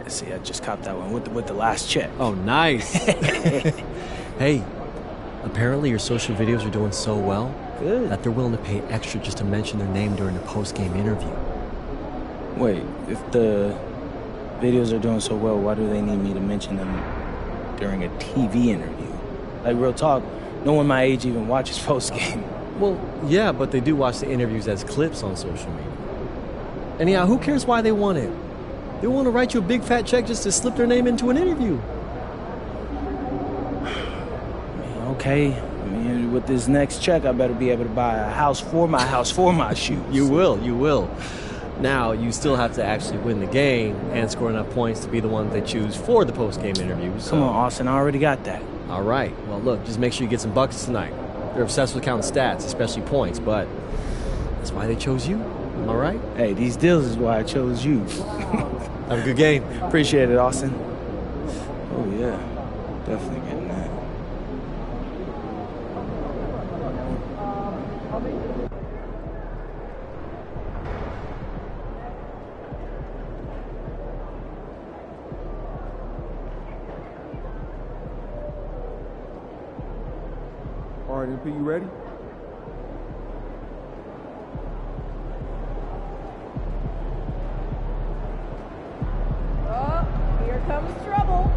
See, I just copped that one with the last check. Oh, nice. Hey, apparently your social videos are doing so well Good. that they're willing to pay extra just to mention their name during a post-game interview. Wait, if the videos are doing so well, why do they need me to mention them during a TV interview? Like, real talk, no one my age even watches post-game. Well, yeah, but they do watch the interviews as clips on social media. Anyhow, who cares why they want it? They want to write you a big fat check just to slip their name into an interview. Okay, I mean, with this next check, I better be able to buy a house for my shoes. You will. Now, you still have to actually win the game and score enough points to be the one they choose for the post-game interview. So. Come on, Austin, I already got that. All right. Well, look, just make sure you get some buckets tonight. They're obsessed with counting stats, especially points, but that's why they chose you. Am I right? Hey, these deals is why I chose you. Have a good game. Appreciate it, Austin. Oh, yeah. Definitely getting that. All right, MP, you ready? Oh, here comes trouble.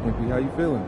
MP, how you feeling?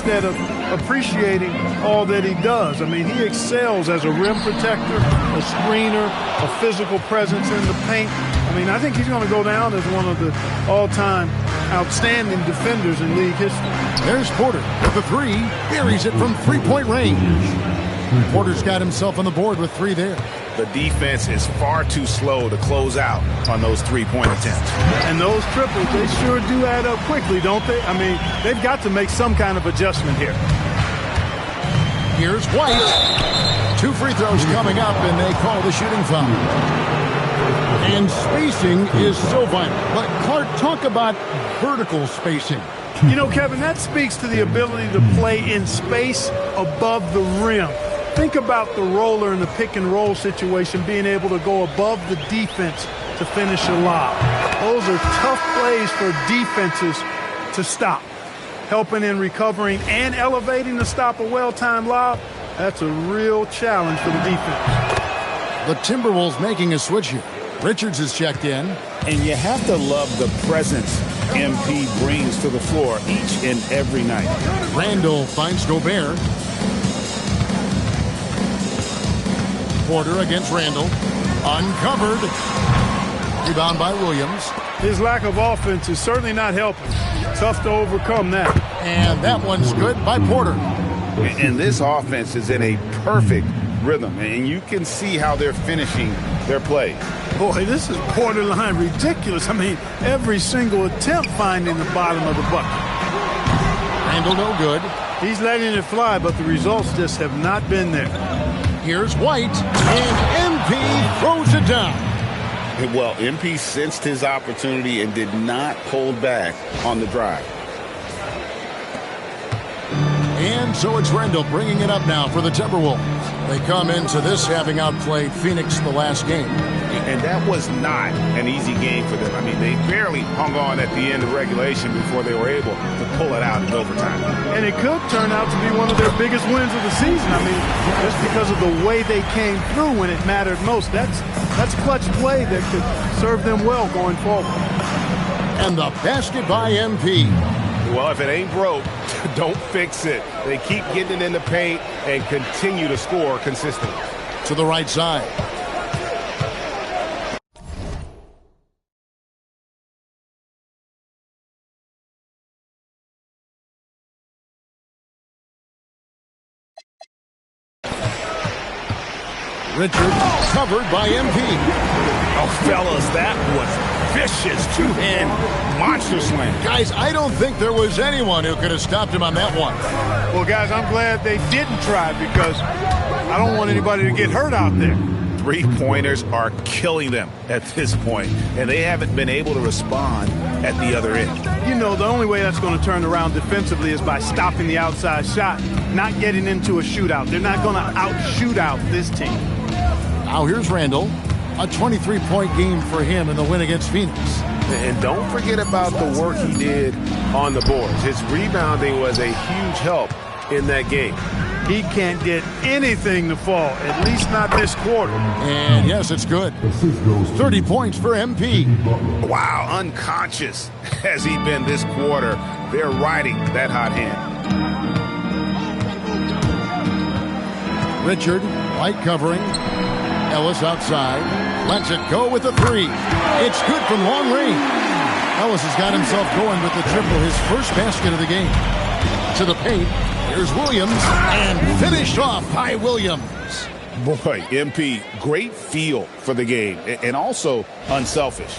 instead of appreciating all that he does. I mean, he excels as a rim protector, a screener, a physical presence in the paint. I mean, I think he's going to go down as one of the all-time outstanding defenders in league history. There's Porter with the three. Buries it from three-point range. Porter's got himself on the board with three there. The defense is far too slow to close out on those three-point attempts. And those triples, they sure do add up quickly, don't they? I mean, they've got to make some kind of adjustment here. Here's White. 2 free throws coming up, and they call the shooting foul. And spacing is so vital. But Clark, talk about vertical spacing. You know, Kevin, that speaks to the ability to play in space above the rim. Think about the roller in the pick-and-roll situation being able to go above the defense to finish a lob. Those are tough plays for defenses to stop. Helping in recovering and elevating to stop a well-timed lob, that's a real challenge for the defense. The Timberwolves making a switch here. Richards is checked in. And you have to love the presence MP brings to the floor each and every night. Randall finds Gobert. Porter against Randall. Uncovered. Rebound by Williams. His lack of offense is certainly not helping. Tough to overcome that. And that one's good by Porter. And this offense is in a perfect rhythm, and you can see how they're finishing their play. Boy, this is borderline ridiculous. I mean, every single attempt finding the bottom of the bucket. Randall no good. He's letting it fly, but the results just have not been there. Here's White, and MP throws it down. Well, MP sensed his opportunity and did not hold back on the drive. And so it's Randall bringing it up now for the Timberwolves. They come into this having outplayed Phoenix the last game. And that was not an easy game for them. I mean, they barely hung on at the end of regulation before they were able to pull it out in overtime. And it could turn out to be one of their biggest wins of the season. I mean, just because of the way they came through when it mattered most. That's clutch play that could serve them well going forward. And the basket by MP. Well, if it ain't broke, don't fix it. They keep getting it in the paint and continue to score consistently. To the right side. Richard covered by MP. Oh, fellas, that was vicious two-hand monster slam. Guys, I don't think there was anyone who could have stopped him on that one. Well, guys, I'm glad they didn't try because I don't want anybody to get hurt out there. Three-pointers are killing them at this point, and they haven't been able to respond at the other end. You know, the only way that's going to turn around defensively is by stopping the outside shot, not getting into a shootout. They're not going to out-shoot out this team. Now here's Randall. A 23-point game for him in the win against Phoenix. And don't forget about the work he did on the boards. His rebounding was a huge help in that game. He can't get anything to fall, at least not this quarter. And yes, it's good. 30 points for MP. Wow, unconscious has he been this quarter. They're riding that hot hand. Richard, light covering. Ellis outside. Lets it go with the three. It's good from long range. Ellis has got himself going with the triple, his first basket of the game. To the paint. Here's Williams, and finished off by Williams. Boy, MP, great feel for the game, and also unselfish.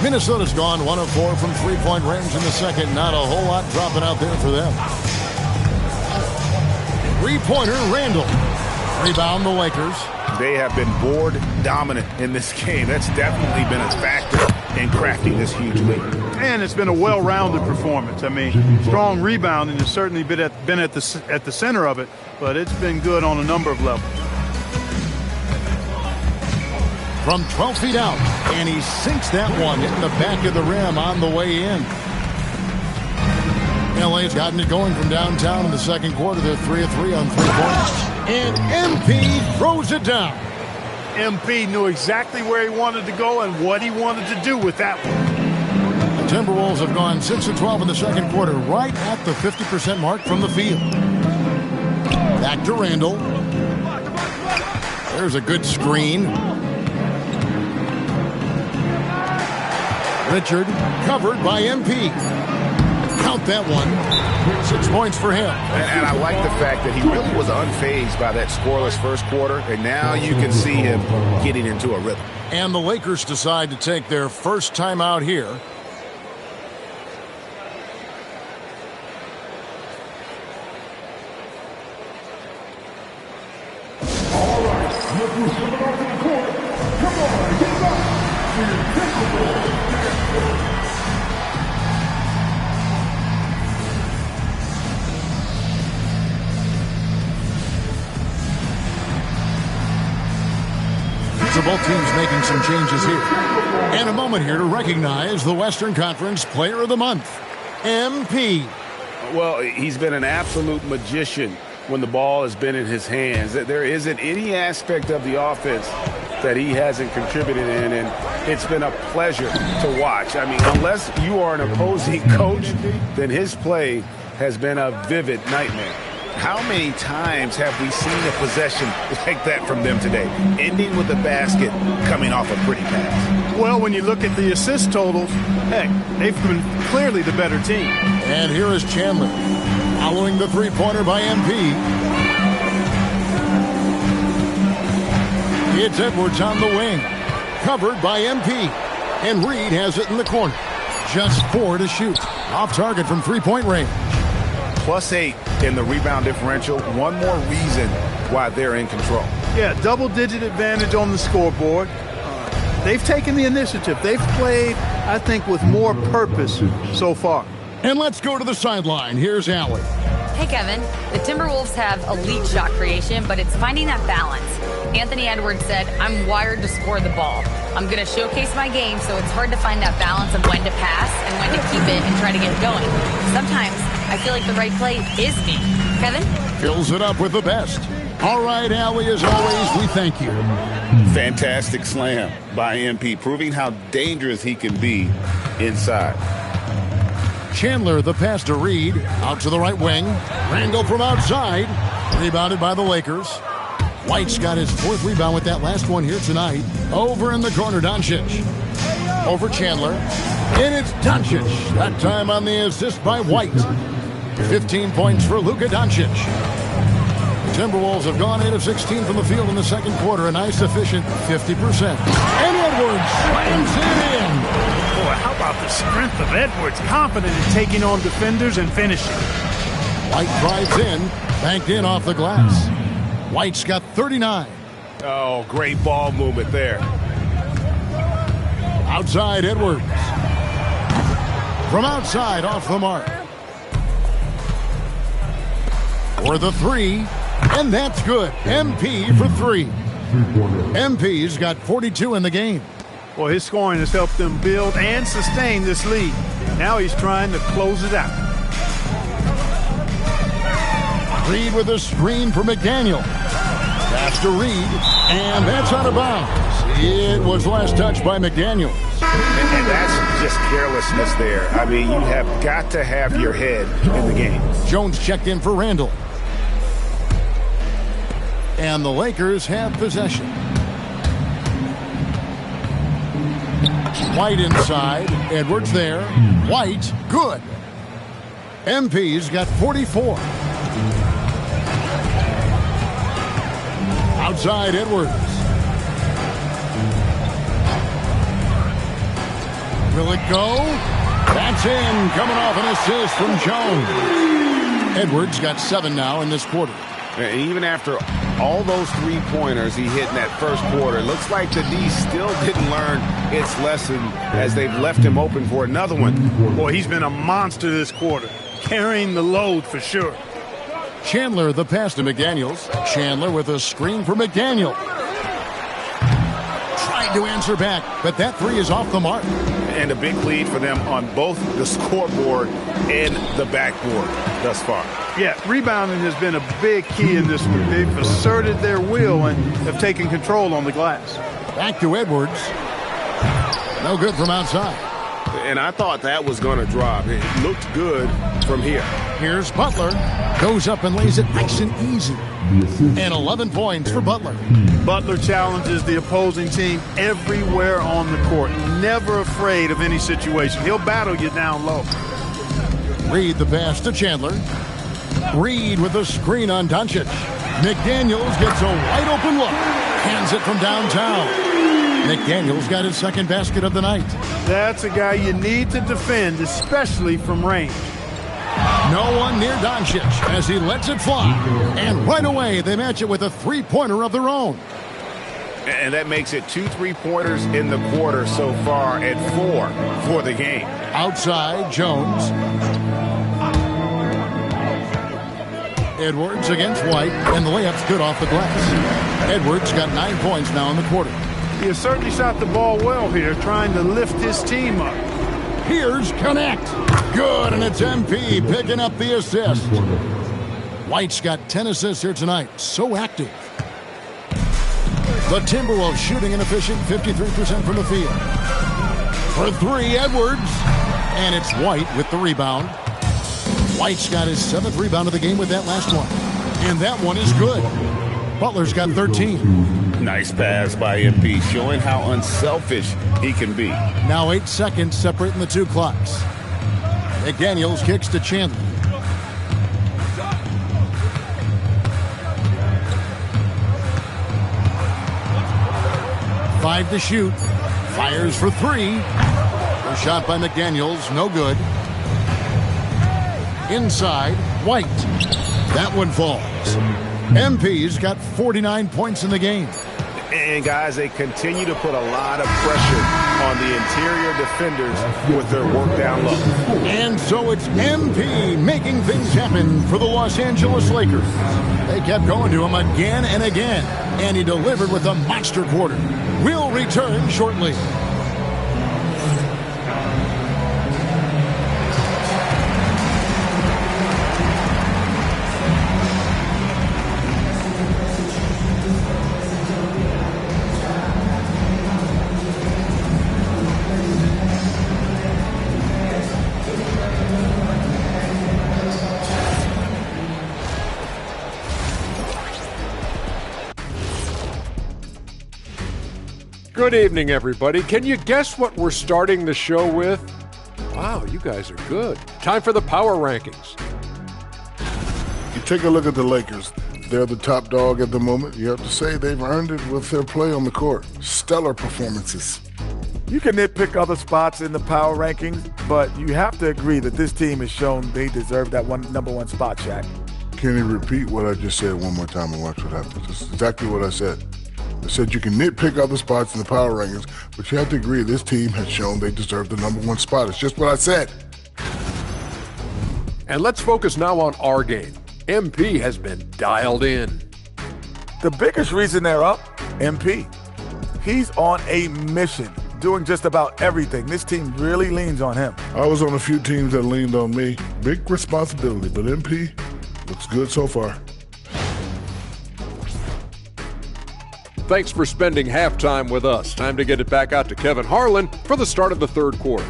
Minnesota's gone 1 of 4 from three-point range in the second. Not a whole lot dropping out there for them. Three-pointer, Randall. Rebound, the Lakers. They have been board dominant in this game. That's definitely been a factor in crafting this huge lead. And it's been a well-rounded performance. I mean, strong rebounding has certainly been at the center of it, but it's been good on a number of levels. From 12 feet out, and he sinks that one in the back of the rim on the way in. LA's gotten it going from downtown in the second quarter. They're 3 of 3 on 3 points. And MP throws it down. MP knew exactly where he wanted to go and what he wanted to do with that one. Timberwolves have gone 6 of 12 in the second quarter, right at the 50% mark from the field. Back to Randall. There's a good screen. Richard covered by MP. Count that one. 6 points for him. And I like the fact that he really was unfazed by that scoreless first quarter, and now you can see him getting into a rhythm. And the Lakers decide to take their first time out here. So both teams making some changes here. And a moment here to recognize the Western Conference Player of the Month, MP. Well, he's been an absolute magician when the ball has been in his hands. There isn't any aspect of the offense that he hasn't contributed in, and it's been a pleasure to watch. I mean, unless you are an opposing coach, then his play has been a vivid nightmare. How many times have we seen a possession like that from them today, ending with a basket coming off a pretty pass? Well, when you look at the assist totals, heck, they've been clearly the better team. And here is Chandler, following the three-pointer by MP. It's Edwards on the wing, covered by MP. And Reed has it in the corner. Just 4 to shoot. Off target from three-point range. +8 in the rebound differential. One more reason why they're in control. Yeah, double-digit advantage on the scoreboard. They've taken the initiative. They've played, I think, with more purpose so far. And let's go to the sideline. Here's Allie. Hey, Kevin. The Timberwolves have elite shot creation, but it's finding that balance. Anthony Edwards said, "I'm wired to score the ball. I'm going to showcase my game, so it's hard to find that balance of when to pass and when to keep it and try to get it going. Sometimes I feel like the right play is me." Kevin? Fills it up with the best. All right, Allie, as always, we thank you. Fantastic slam by MP, proving how dangerous he can be inside. Chandler, the pass to Reed. Out to the right wing. Randall from outside. Rebounded by the Lakers. White's got his 4th rebound with that last one here tonight. Over in the corner, Doncic. Over Chandler. And it's Doncic. That time on the assist by White. 15 points for Luka Doncic. The Timberwolves have gone 8 of 16 from the field in the second quarter. A nice, efficient 50%. And Edwards slams it in. Boy, how about the strength of Edwards? Confident in taking on defenders and finishing. White drives in. Banked in off the glass. White's got 39. Oh, great ball movement there. Outside, Edwards. From outside, off the mark. For the 3, and that's good. MP for 3. MP's got 42 in the game. Well, his scoring has helped them build and sustain this lead. Now he's trying to close it out. Reed with a screen for McDaniel. Pass to Reed, and that's out of bounds. It was last touched by McDaniel. And that's just carelessness there. I mean, you have got to have your head in the game. Jones checked in for Randall. And the Lakers have possession. White inside. Edwards there. White, good. MP's got 44. Outside, Edwards. Will it go? That's in. Coming off an assist from Jones. Edwards got 7 now in this quarter. And even after all those three-pointers he hit in that first quarter, it looks like the D still didn't learn its lesson as they've left him open for another one. Boy, he's been a monster this quarter, carrying the load for sure. Chandler, the pass to McDaniels. Chandler with a screen for McDaniel. Tried to answer back, but that 3 is off the mark. And a big lead for them on both the scoreboard and the backboard thus far. Yeah, rebounding has been a big key in this one. They've asserted their will and have taken control on the glass. Back to Edwards. No good from outside. And I thought that was going to drop. It looked good from here. Here's Butler. Goes up and lays it nice and easy. And 11 points for Butler. Butler challenges the opposing team everywhere on the court. Never afraid of any situation. He'll battle you down low. Reed the pass to Chandler. Reed with a screen on Doncic. McDaniels gets a wide open look. Hands it from downtown. McDaniels got his second basket of the night. That's a guy you need to defend, especially from range. No one near Doncic as he lets it fly. And right away, they match it with a three-pointer of their own. And that makes it 2 3-pointers in the quarter so far and 4 for the game. Outside, Jones. Edwards against White, and the layup's good off the glass. Edwards got 9 points now in the quarter. He has certainly shot the ball well here, trying to lift his team up. Here's Connect. Good, and it's MP picking up the assist. White's got 10 assists here tonight. So active. The Timberwolves shooting an efficient 53% from the field. For 3, Edwards. And it's White with the rebound. White's got his 7th rebound of the game with that last one. And that one is good. Butler's got 13. Nice pass by MP, showing how unselfish he can be. Now 8 seconds separating the two clocks. McDaniels kicks to Chandler. Five to shoot. Fires for 3. A shot by McDaniels, no good. Inside, White. That one falls. MP's got 49 points in the game. And guys, they continue to put a lot of pressure on the interior defenders with their work down low. And so it's MP making things happen for the Los Angeles Lakers. They kept going to him again and again, and he delivered with a monster quarter. We'll return shortly. Good evening, everybody. Can you guess what we're starting the show with? Wow, you guys are good. Time for the power rankings. You take a look at the Lakers. They're the top dog at the moment. You have to say they've earned it with their play on the court. Stellar performances. You can nitpick other spots in the power rankings, but you have to agree that this team has shown they deserve that number one spot, Shaq. Can you repeat what I just said one more time and watch what happens? That's exactly what I said. I said you can nitpick other spots in the power rankings, but you have to agree this team has shown they deserve the number one spot. It's just what I said. And let's focus now on our game. MP has been dialed in. The biggest reason they're up, MP. He's on a mission, doing just about everything. This team really leans on him. I was on a few teams that leaned on me. Big responsibility, but MP looks good so far. Thanks for spending halftime with us. Time to get it back out to Kevin Harlan for the start of the third quarter.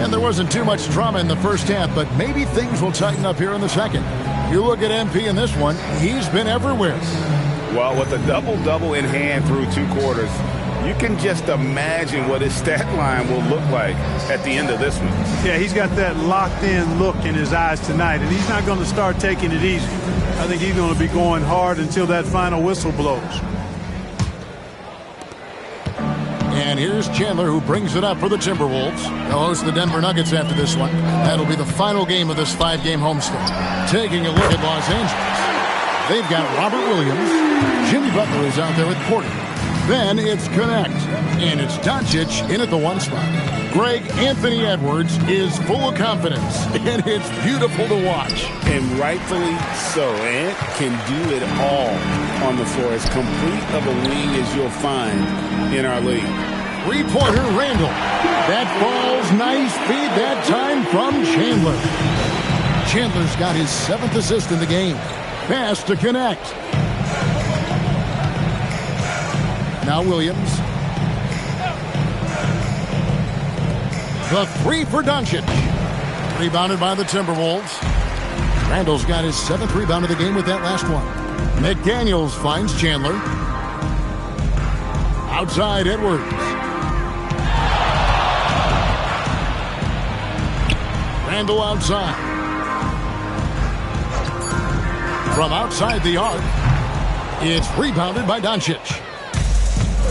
And there wasn't too much drama in the first half, but maybe things will tighten up here in the second. You look at MP in this one, he's been everywhere. Well, with a double-double in hand through 2 quarters, you can just imagine what his stat line will look like at the end of this one. Yeah, he's got that locked-in look in his eyes tonight, and he's not going to start taking it easy. I think he's going to be going hard until that final whistle blows. And here's Chandler, who brings it up for the Timberwolves. They'll host the Denver Nuggets after this one. That'll be the final game of this 5-game homestand. Taking a look at Los Angeles. They've got Robert Williams. Jimmy Butler is out there with Porter. Then it's Connect. And it's Doncic in at the 1 spot. Greg Anthony Edwards is full of confidence. And it's beautiful to watch. And rightfully so. Ant can do it all on the floor. As complete of a wing as you'll find in our league. Three-pointer, Randall. That falls nice feed that time from Chandler. Chandler's got his 7th assist in the game. Pass to connect. Now Williams. The three for Doncic. Rebounded by the Timberwolves. Randall's got his 7th rebound of the game with that last one. McDaniels finds Chandler. Outside Edwards. Randall outside. From outside the arc, it's rebounded by Doncic.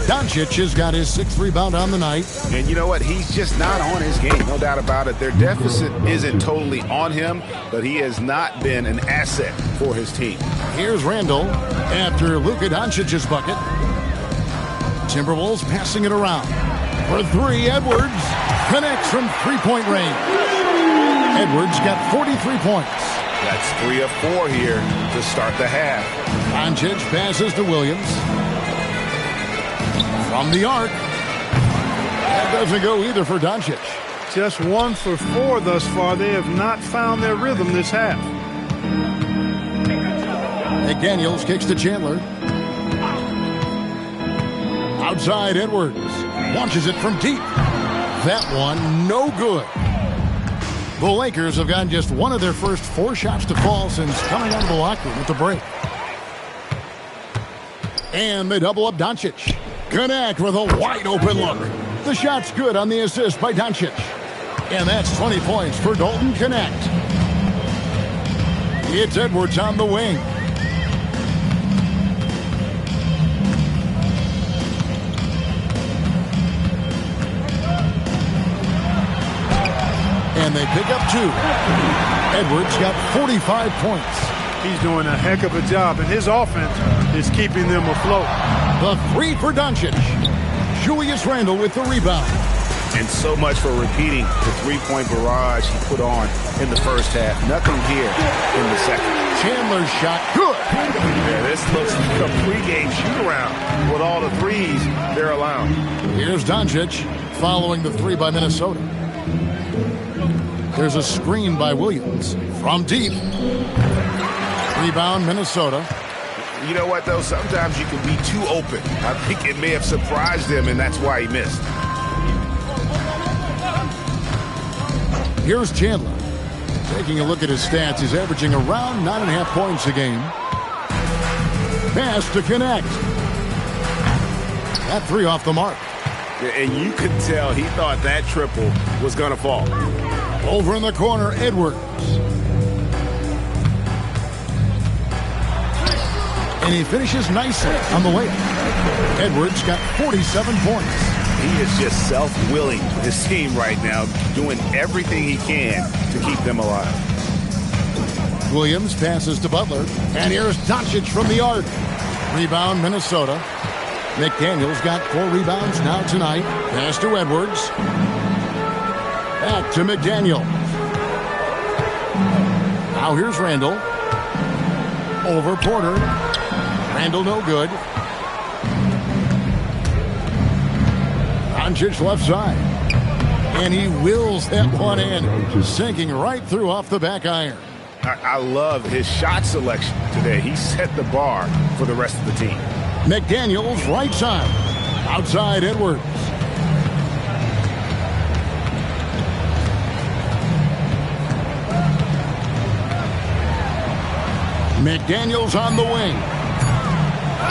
Doncic has got his 6th rebound on the night. And you know what? He's just not on his game. No doubt about it. Their deficit isn't totally on him, but he has not been an asset for his team. Here's Randall after Luka Doncic's bucket. Timberwolves passing it around. For 3, Edwards connects from three-point range. Edwards got 43 points. That's 3 of 4 here to start the half. Doncic passes to Williams. From the arc. That doesn't go either for Doncic. Just 1 for 4 thus far. They have not found their rhythm this half. McDaniels kicks to Chandler. Outside Edwards. Launches it from deep. That one no good. The Lakers have gotten just one of their first 4 shots to fall since coming out of the locker room at the break. And they double up Doncic. Connect with a wide open look. The shot's good on the assist by Doncic. And that's 20 points for Dalton Connect. It's Edwards on the wing. And they pick up 2. Edwards got 45 points. He's doing a heck of a job, and his offense is keeping them afloat. The 3 for Doncic. Julius Randle with the rebound. And so much for repeating the three-point barrage he put on in the first half. Nothing here in the second. Chandler's shot, good. Yeah, this looks like a pregame shoot-around with all the threes they're allowing. Here's Doncic following the 3 by Minnesota. There's a screen by Williams from deep. Rebound, Minnesota. You know what, though? Sometimes you can be too open. I think it may have surprised him, and that's why he missed. Here's Chandler. Taking a look at his stats, he's averaging around 9.5 points a game. Pass to connect. That 3 off the mark. And you could tell he thought that triple was going to fall. Over in the corner, Edwards. And he finishes nicely on the layup. Edwards got 47 points. He is just self-willing with his team right now, doing everything he can to keep them alive. Williams passes to Butler. And here's Doncic from the arc. Rebound, Minnesota. McDaniels got 4 rebounds now tonight. Pass to Edwards. Back to McDaniel. Now here's Randall. Over Porter. Randall no good. Doncic left side. And he wills that one in. Sinking right through off the back iron. I love his shot selection today. He set the bar for the rest of the team. McDaniels right side. Outside Edwards. McDaniels on the wing.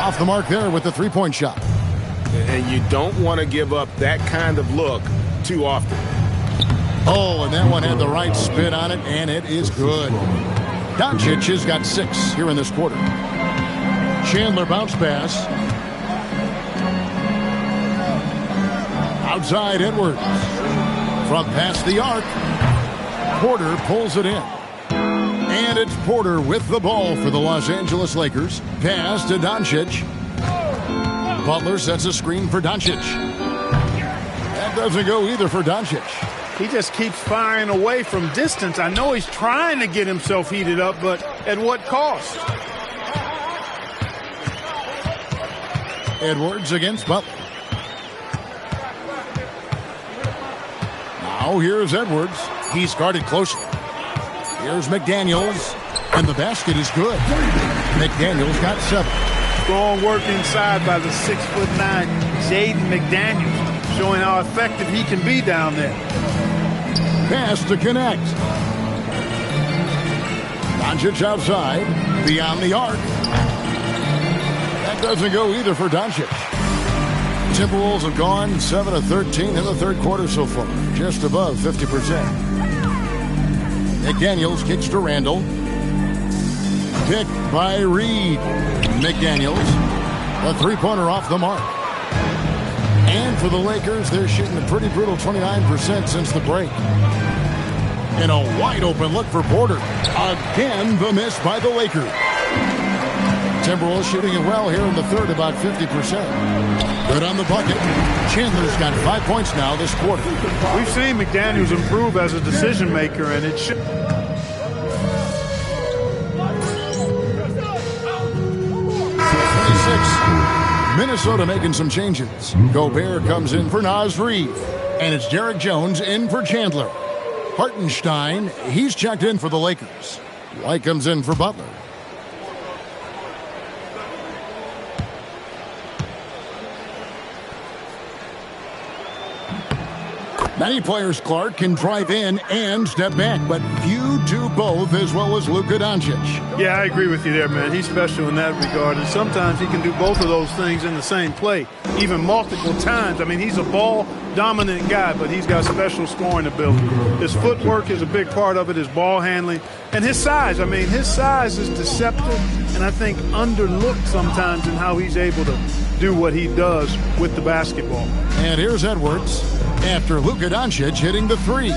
Off the mark there with the three-point shot. And you don't want to give up that kind of look too often. Oh, and that one had the right spin on it, and it is good. Doncic has got 6 here in this quarter. Chandler bounce pass. Outside Edwards. From past the arc. Porter pulls it in. And it's Porter with the ball for the Los Angeles Lakers. Pass to Doncic. Butler sets a screen for Doncic. That doesn't go either for Doncic. He just keeps firing away from distance. I know he's trying to get himself heated up, but at what cost? Edwards against Butler. Now here's Edwards. He's guarded closely. Here's McDaniels, and the basket is good. McDaniels got 7. Strong work inside by the 6'9" Jaden McDaniels, showing how effective he can be down there. Pass to connect. Doncic outside, beyond the arc. That doesn't go either for Doncic. Timberwolves have gone 7 of 13 in the third quarter so far, just above 50%. McDaniels kicks to Randall. Picked by Reed. McDaniels, a three-pointer off the mark. And for the Lakers, they're shooting a pretty brutal 29% since the break. And a wide-open look for Porter. Again, the miss by the Lakers. Timberwolves shooting it well here in the third, about 50%. Good on the bucket. Chandler's got 5 points now this quarter. We've seen McDaniels improve as a decision maker, and it should. Minnesota making some changes. Gobert comes in for Naz Reid, and it's Derek Jones in for Chandler. Hartenstein, he's checked in for the Lakers. White comes in for Butler. Many players, Clark, can drive in and step back, but few do both as well as Luka Doncic. Yeah, I agree with you there, man. He's special in that regard, and sometimes he can do both of those things in the same play, even multiple times. I mean, he's a ball-dominant guy, but he's got special scoring ability. His footwork is a big part of it, his ball handling, and his size. I mean, his size is deceptive, and I think underlooked sometimes in how he's able to do what he does with the basketball. And here's Edwards after Luka Doncic hitting the three.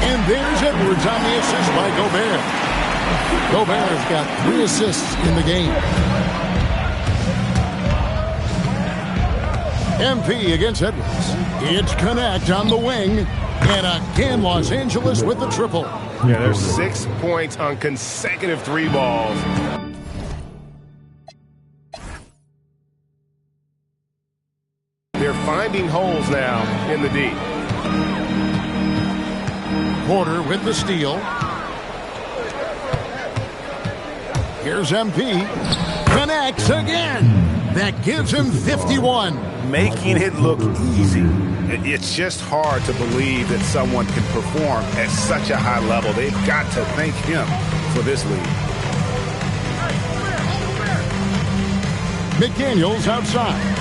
And there's Edwards on the assist by Gobert. Gobert's got 3 assists in the game. MP against Edwards. It's Connect on the wing. And again, Los Angeles with the triple. Yeah, there's 6 points on consecutive 3 balls. They're finding holes now in the D. Porter with the steal. Here's MP. Connects again. That gives him 51. Making it look easy. It's just hard to believe that someone can perform at such a high level. They've got to thank him for this lead. McDaniels outside.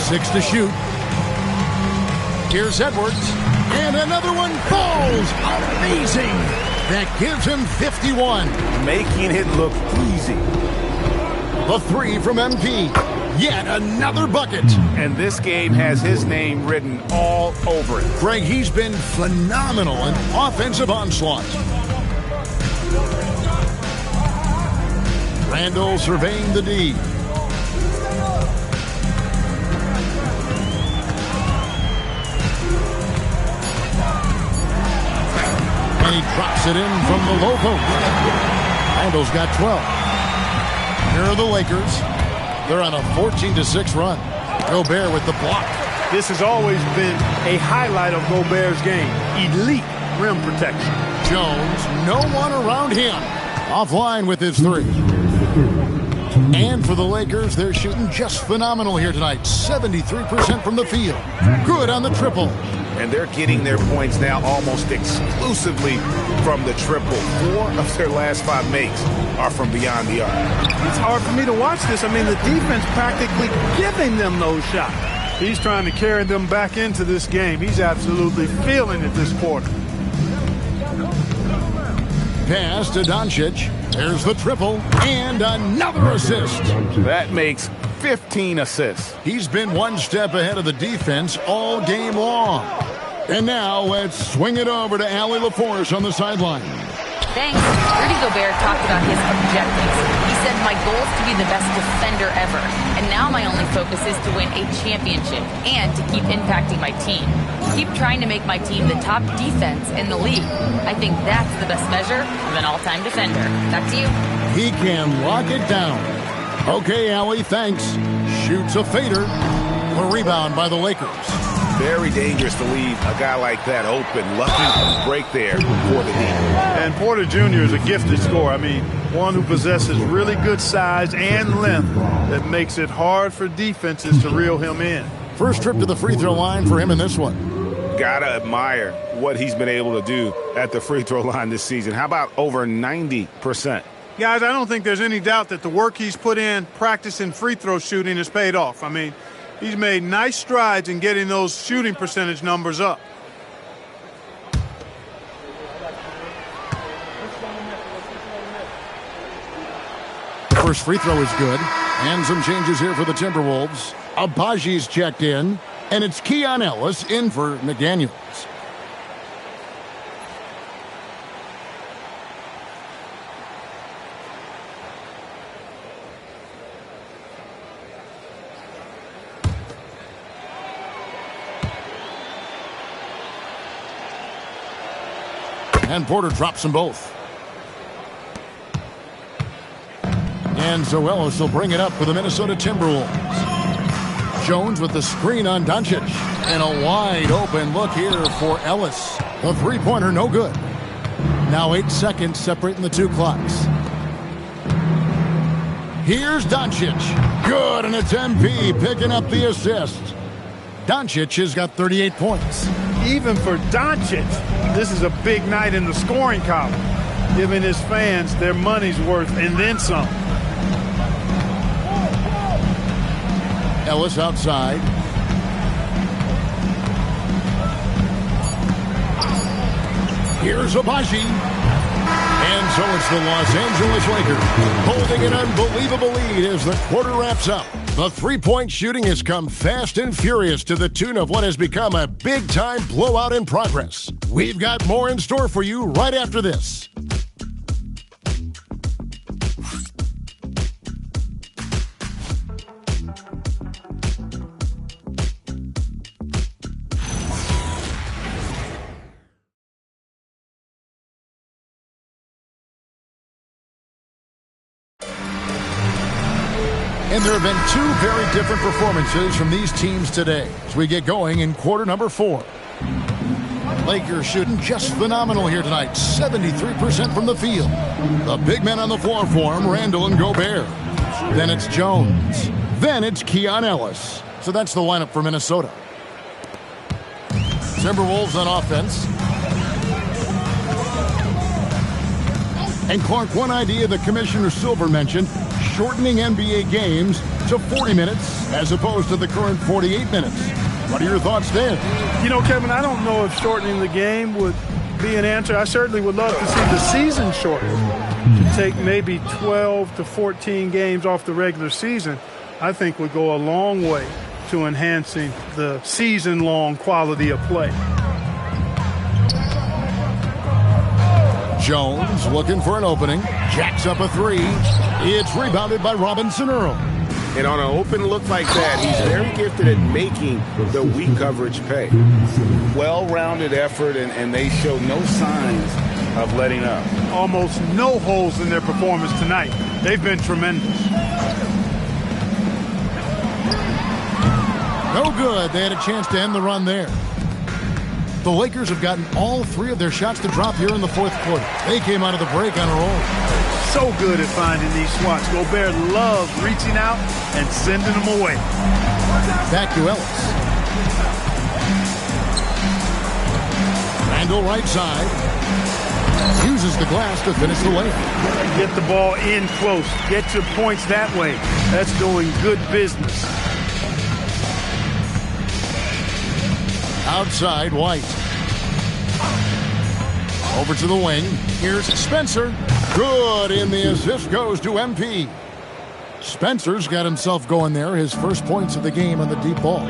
6 to shoot. Here's Edwards. And another one falls. Amazing. That gives him 51. Making it look easy. The 3 from MP. Yet another bucket. And this game has his name written all over it. Greg, he's been phenomenal in offensive onslaught. Randall surveying the D. And he drops it in from the low post. Randall's got 12. Here are the Lakers. They're on a 14-6 run. Gobert with the block. This has always been a highlight of Gobert's game. Elite rim protection. Jones, no one around him. Offline with his 3. And for the Lakers, they're shooting just phenomenal here tonight. 73% from the field. Good on the triple. And they're getting their points now almost exclusively from the triple. 4 of their last 5 makes are from beyond the arc. It's hard for me to watch this. I mean, the defense practically giving them those shots. He's trying to carry them back into this game. He's absolutely feeling it this quarter. Pass to Doncic. There's the triple and another assist. That makes 15 assists. He's been one step ahead of the defense all game long. And now let's swing it over to Allie LaForce on the sideline. Thanks. Rudy Gobert talked about his objectives. He said, my goal is to be the best defender ever. And now my only focus is to win a championship and to keep impacting my team. Keep trying to make my team the top defense in the league. I think that's the best measure of an all-time defender. Back to you. He can lock it down. Okay, Allie, thanks. Shoots a fader. The rebound by the Lakers. Very dangerous to leave a guy like that open. Lucky break there for the Heat. And Porter Jr. is a gifted scorer. I mean, one who possesses really good size and length that makes it hard for defenses to reel him in. First trip to the free throw line for him in this one. Gotta admire what he's been able to do at the free throw line this season. How about over 90%? Guys, I don't think there's any doubt that the work he's put in practicing free throw shooting has paid off. I mean, he's made nice strides in getting those shooting percentage numbers up. First free throw is good. And some changes here for the Timberwolves. Abaji's checked in. And it's Keon Ellis in for McDaniels. And Porter drops them both. And Zoelos will bring it up for the Minnesota Timberwolves. Jones with the screen on Doncic. And a wide open look here for Ellis. The three-pointer no good. Now 8 seconds separating the two clocks. Here's Doncic. Good, and it's MP picking up the assist. Doncic has got 38 points. Even for Doncic, this is a big night in the scoring column, giving his fans their money's worth and then some. Ellis outside. Here's Abaji. And so it's the Los Angeles Lakers holding an unbelievable lead as the quarter wraps up. The three-point shooting has come fast and furious to the tune of what has become a big-time blowout in progress. We've got more in store for you right after this. And there have been two very different performances from these teams today as we get going in quarter number 4. Lakers shooting just phenomenal here tonight, 73% from the field. The big men on the floor for him, Randall and Gobert. Then it's Jones. Then it's Keon Ellis. So that's the lineup for Minnesota. Timberwolves on offense. And Clark, one idea that Commissioner Silver mentioned, shortening NBA games to 40 minutes as opposed to the current 48 minutes. What are your thoughts there? You know, Kevin, I don't know if shortening the game would be an answer. I certainly would love to see the season shortened to take maybe 12 to 14 games off the regular season. I think would go a long way to enhancing the season-long quality of play. Jones looking for an opening. Jacks up a three. It's rebounded by Robinson Earl. And on an open look like that, he's very gifted at making the weak coverage pay. Well-rounded effort, and they show no signs of letting up. Almost no holes in their performance tonight. They've been tremendous. No good. They had a chance to end the run there. The Lakers have gotten all 3 of their shots to drop here in the fourth quarter. They came out of the break on a roll. So good at finding these swats. Gobert loves reaching out and sending them away. Back to Ellis. Randall right side. Uses the glass to finish the layup. Get the ball in close. Get your points that way. That's doing good business. Outside, White. Over to the wing. Here's Spencer. Good, and the assist goes to MP. Spencer's got himself going there. His first points of the game on the deep ball.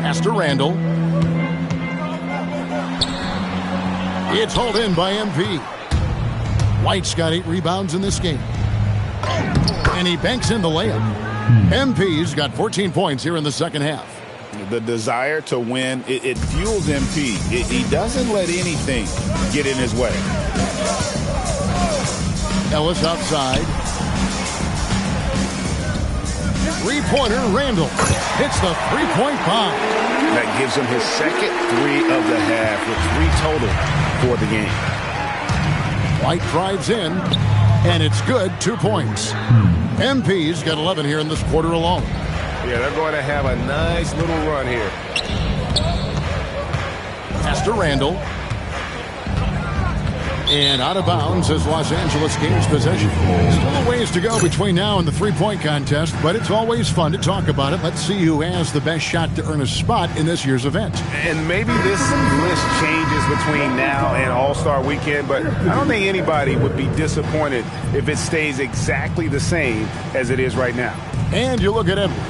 Pass to Randall. It's hauled in by MP. White's got 8 rebounds in this game. And he banks in the layup. MP's got 14 points here in the second half. The desire to win, it fuels MP. He doesn't let anything get in his way. Ellis outside. Three-pointer, Randall hits the three-point bomb. That gives him his second 3 of the half with 3 total for the game. White drives in, and it's good, 2 points. MP's got 11 here in this quarter alone. Yeah, they're going to have a nice little run here. Pass to Randall. And out of bounds as Los Angeles gains possession. Still a ways to go between now and the three-point contest, but it's always fun to talk about it. Let's see who has the best shot to earn a spot in this year's event. And maybe this list changes between now and All-Star Weekend, but I don't think anybody would be disappointed if it stays exactly the same as it is right now. And you look at Edwards.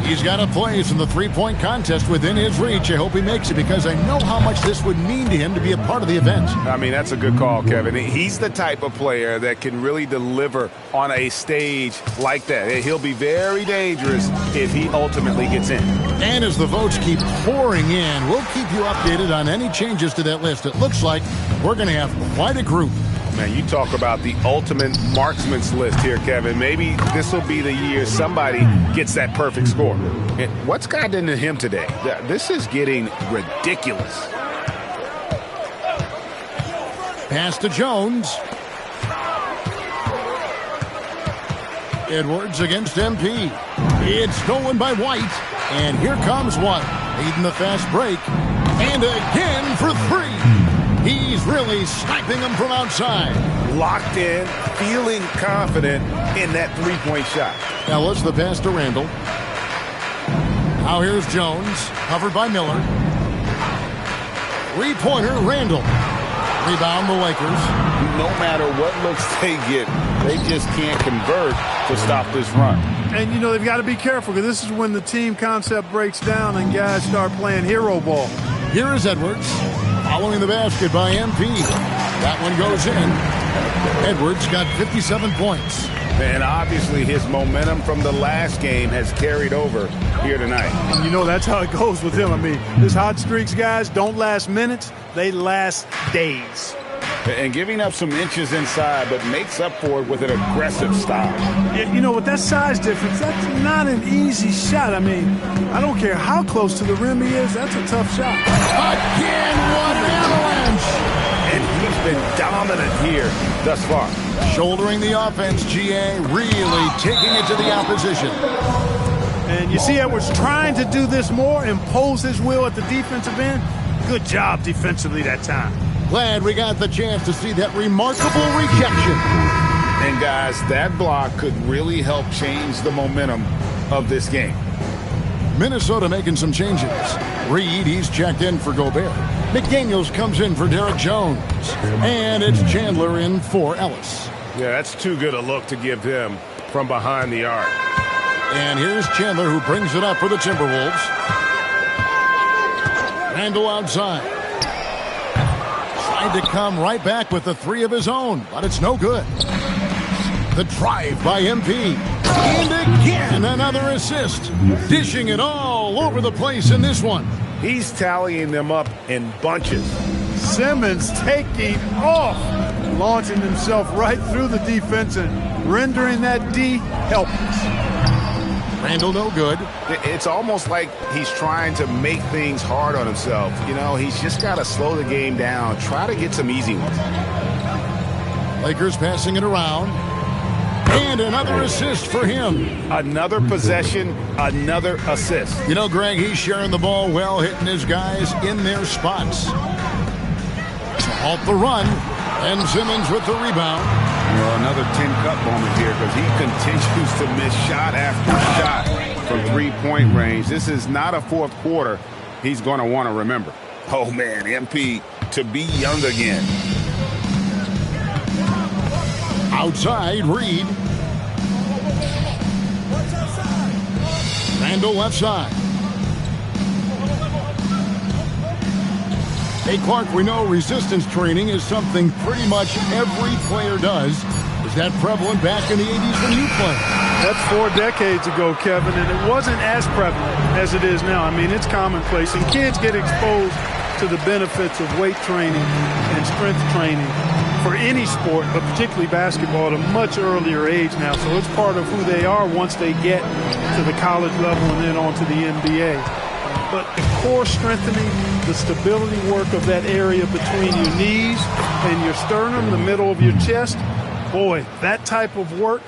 He's got a place in the three-point contest within his reach. I hope he makes it because I know how much this would mean to him to be a part of the event. I mean, that's a good call, Kevin. He's the type of player that can really deliver on a stage like that. He'll be very dangerous if he ultimately gets in. And as the votes keep pouring in, we'll keep you updated on any changes to that list. It looks like we're going to have quite a group. Man, you talk about the ultimate marksman's list here, Kevin. Maybe this will be the year somebody gets that perfect score. And what's gotten into him today? This is getting ridiculous. Pass to Jones. Edwards against MP. It's stolen by White. And here comes one. Leading the fast break. And again for 3. He's really sniping them from outside. Locked in, feeling confident in that three-point shot. Ellis the pass to Randall. Now here's Jones, covered by Miller. Three-pointer, Randall. Rebound the Lakers. No matter what looks they get, they just can't convert to stop this run. And, you know, they've got to be careful because this is when the team concept breaks down and guys start playing hero ball. Here is Edwards. Following the basket by MP. That one goes in. Edwards got 57 points. And obviously his momentum from the last game has carried over here tonight. And you know, that's how it goes with him. I mean, his hot streaks, guys, don't last minutes. They last days. And giving up some inches inside, but makes up for it with an aggressive style. You know, with that size difference, that's not an easy shot. I mean, I don't care how close to the rim he is. That's a tough shot. Again, what an avalanche. And he's been dominant here thus far. Shouldering the offense, GA, really taking it to the opposition. And you see Edwards trying to do this more, impose his will at the defensive end. Good job defensively that time. Glad we got the chance to see that remarkable rejection. And guys, that block could really help change the momentum of this game. Minnesota making some changes. Reed, he's checked in for Gobert. McDaniels comes in for Derek Jones. And it's Chandler in for Ellis. Yeah, that's too good a look to give him from behind the arc. And here's Chandler who brings it up for the Timberwolves. Randall outside. To come right back with the 3 of his own, but it's no good. The drive by MP. And again, another assist. Dishing it all over the place in this one. He's tallying them up in bunches. Simmons taking off, launching himself right through the defense and rendering that D helpless. Randall no good. It's almost like he's trying to make things hard on himself. You know, he's just got to slow the game down, try to get some easy ones. Lakers passing it around. And another assist for him. Another possession, another assist. You know, Greg, he's sharing the ball well, hitting his guys in their spots. To halt the run. And Simmons with the rebound. Well, another tin-cup moment here because he continues to miss shot after shot from three-point range. This is not a fourth quarter he's going to want to remember. Oh, man, MP to be young again. Outside, Reed. Randall left side. Hey, Clark, we know resistance training is something pretty much every player does. Is that prevalent back in the 80s when you played? That's 4 decades ago, Kevin, and it wasn't as prevalent as it is now. I mean, it's commonplace, and kids get exposed to to the benefits of weight training and strength training for any sport, but particularly basketball, at a much earlier age now. So it's part of who they are once they get to the college level and then on to the NBA. But the core strengthening, the stability work of that area between your knees and your sternum, the middle of your chest, boy, that type of work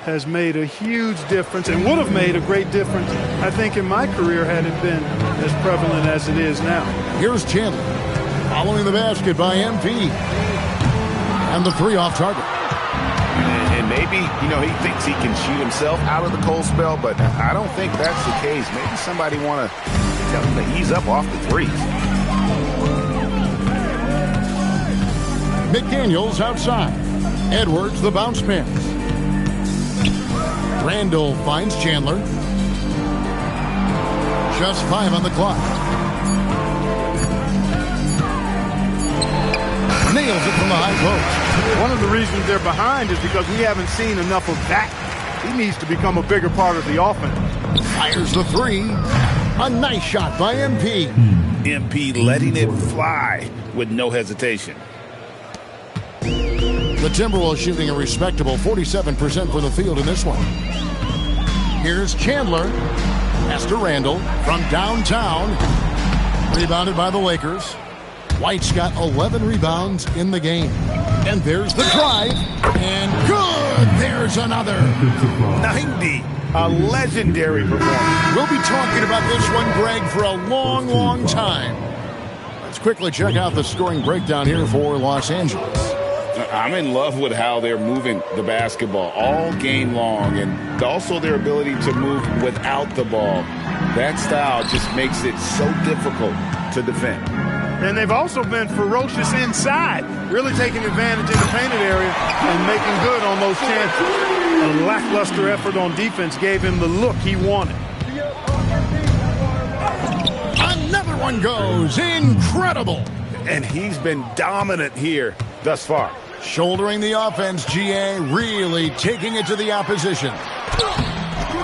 has made a huge difference and would have made a great difference, I think, in my career had it been as prevalent as it is now. Here's Chandler following the basket by MP. And the three off target. And maybe, he thinks he can shoot himself out of the cold spell, but I don't think that's the case. Maybe somebody want to tell him to ease up off the threes. McDaniels outside. Edwards the bounce pass. Randall finds Chandler. Just 5 on the clock. Nails it from the high post. One of the reasons they're behind is because we haven't seen enough of that. He needs to become a bigger part of the offense. Fires the three. A nice shot by MP. MP letting it fly with no hesitation. The Timberwolves shooting a respectable 47% from the field in this one. Here's Chandler. Pass to Randall from downtown. Rebounded by the Lakers. White's got 11 rebounds in the game. And there's the drive. And good! There's another. 90. A legendary performance. We'll be talking about this one, Greg, for a long, long time. Let's quickly check out the scoring breakdown here for Los Angeles. I'm in love with how they're moving the basketball all game long, and also their ability to move without the ball. That style just makes it so difficult to defend. And they've also been ferocious inside, really taking advantage in the painted area and making good on those chances. A lackluster effort on defense gave him the look he wanted. Another one goes. Incredible. And he's been dominant here thus far. Shouldering the offense, GA, really taking it to the opposition.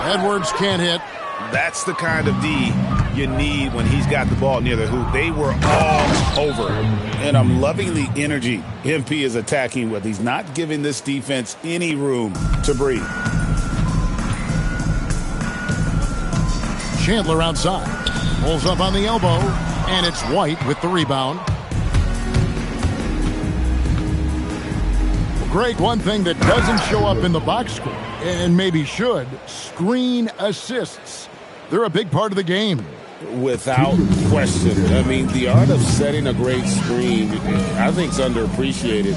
Edwards can't hit. That's the kind of D you need when he's got the ball near the hoop. They were all over. And I'm loving the energy MP is attacking with. He's not giving this defense any room to breathe. Chandler outside. Pulls up on the elbow. And it's White with the rebound. Greg, one thing that doesn't show up in the box score, and maybe should, screen assists. They're a big part of the game. Without question. I mean, the art of setting a great screen, I think, is underappreciated.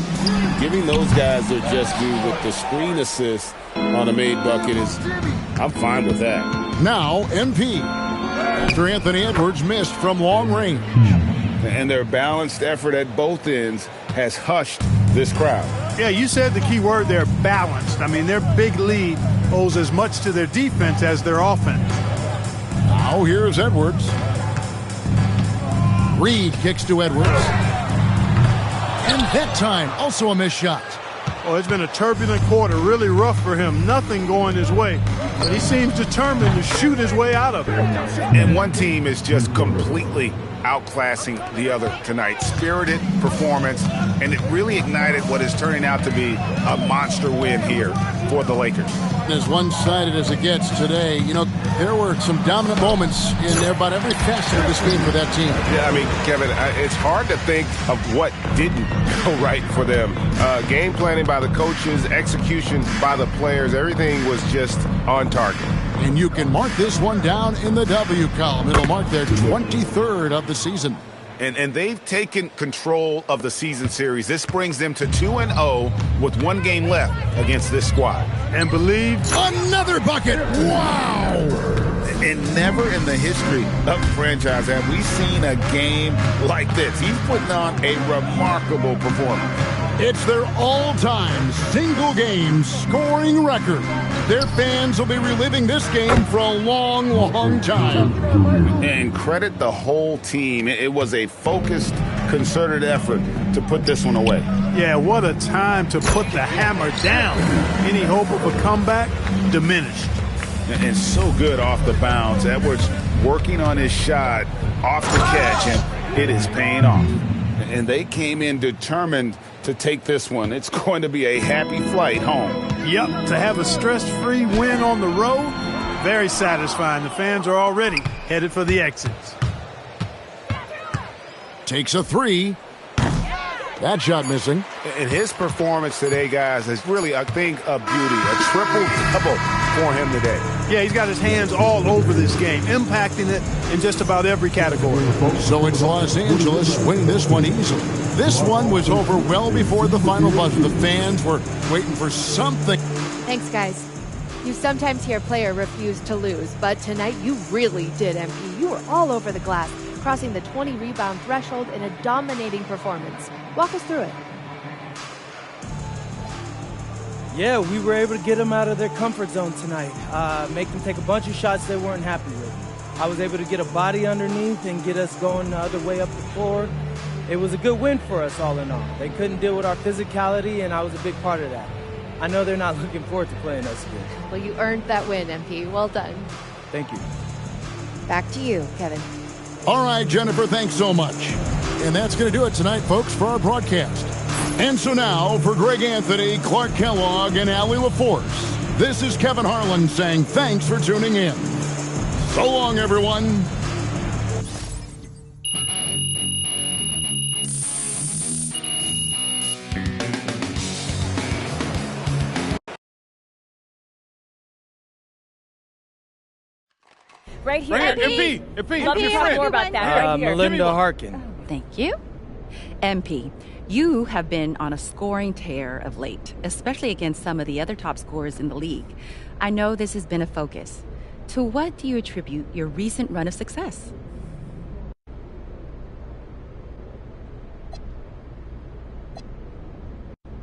Giving those guys their just due with the screen assist on a made bucket is, I'm fine with that. Now, MP. After Anthony Edwards missed from long range. And their balanced effort at both ends has hushed this crowd. Yeah, you said the key word there, balanced. I mean, their big lead owes as much to their defense as their offense. Now here's Edwards. Reed kicks to Edwards. And that time, also a missed shot. Oh, it's been a turbulent quarter, really rough for him. Nothing going his way. But he seems determined to shoot his way out of it. And one team is just completely outclassing the other tonight. Spirited performance, and it really ignited what is turning out to be a monster win here for the Lakers. As one-sided as it gets today, there were some dominant moments in about every facet of this game for that team. Yeah, I mean, Kevin, it's hard to think of what didn't go right for them. Game planning by the coaches, execution by the players, everything was just on target. And you can mark this one down in the W column. It'll mark their 23rd of the season. And they've taken control of the season series. This brings them to 2-0 with one game left against this squad. And believe another bucket. Wow! And never in the history of the franchise have we seen a game like this. He's putting on a remarkable performance. It's their all-time single-game scoring record. Their fans will be reliving this game for a long, long time. And credit the whole team. It was a focused, concerted effort to put this one away. Yeah, what a time to put the hammer down. Any hope of a comeback diminished. And so good off the bounce. Edwards working on his shot, off the catch, and it is paying off. And they came in determined to take this one. It's going to be a happy flight home. Yep, to have a stress-free win on the road, very satisfying. The fans are already headed for the exits. Takes a three. That shot missing. And his performance today, guys, is really a thing of beauty. A triple-double for him today. Yeah, he's got his hands all over this game, impacting it in just about every category. So it's Los Angeles win this one easily. This one was over well before the final buzzer. The fans were waiting for something. Thanks, guys. You sometimes hear a player refuse to lose, but tonight you really did, MP. You were all over the glass, crossing the 20-rebound threshold in a dominating performance. Walk us through it. Yeah, we were able to get them out of their comfort zone tonight, make them take a bunch of shots they weren't happy with. I was able to get a body underneath and get us going the other way up the floor. It was a good win for us all in all. They couldn't deal with our physicality, and I was a big part of that. I know they're not looking forward to playing us again. Well, you earned that win, MP. Well done. Thank you. Back to you, Kevin. All right, Jennifer, thanks so much. And that's going to do it tonight, folks, for our broadcast. And so now, for Greg Anthony, Clark Kellogg, and Allie LaForce, this is Kevin Harlan saying thanks for tuning in. So long, everyone. Right here, MP. Love to talk more about that. Right here. Melinda Harkin. Thank you. MP, you have been on a scoring tear of late, especially against some of the other top scorers in the league. I know this has been a focus. To what do you attribute your recent run of success?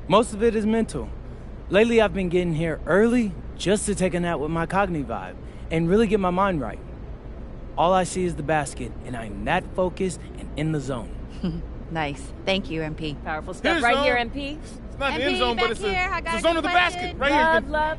Most of it is mental. Lately, I've been getting here early just to take a nap with my cognitive vibe and really get my mind right. All I see is the basket, and I'm that focused and in the zone. Nice. Thank you, MP. Powerful stuff. Right here, MP. It's not MP, the end zone, but it's back here. I the got a zone good of the question. basket. Right here. Love.